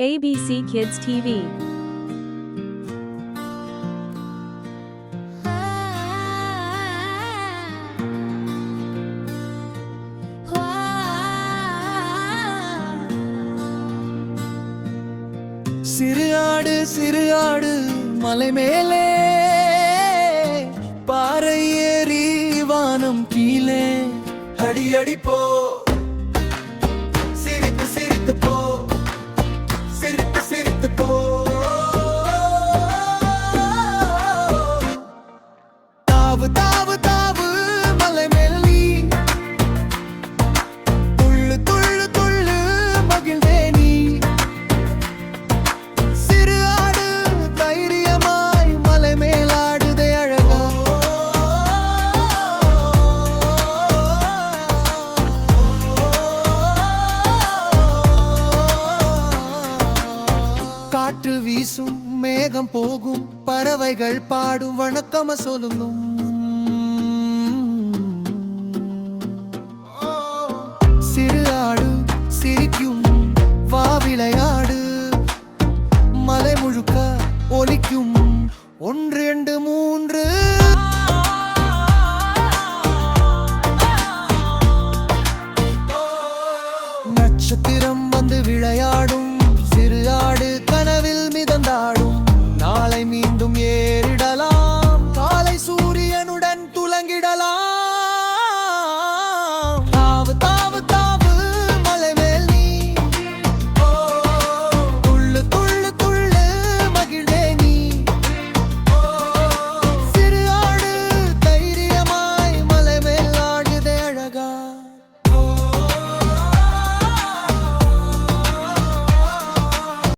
ABC Kids TV. சிறு ஆடு மலை மேலே பாறை ஏறி வானம் கீழே அடி அடி போ சிரித்து சிரித்து போ சிரித்து சிரித்து போ தாவு தாவு தாவு மலை மேல் நீ துள்ளு துள்ளு துள்ளு மகிழ்ந்தே நீ சிறு ஆடு தைரியமாய் மலை மேலாடுதே அழகா காற்று வீசும் மேகம் போகும் பறவைகள் பாடும் வணக்கம் சொல்லும் சிறு ஆடு சிரிக்கும் வா விளையா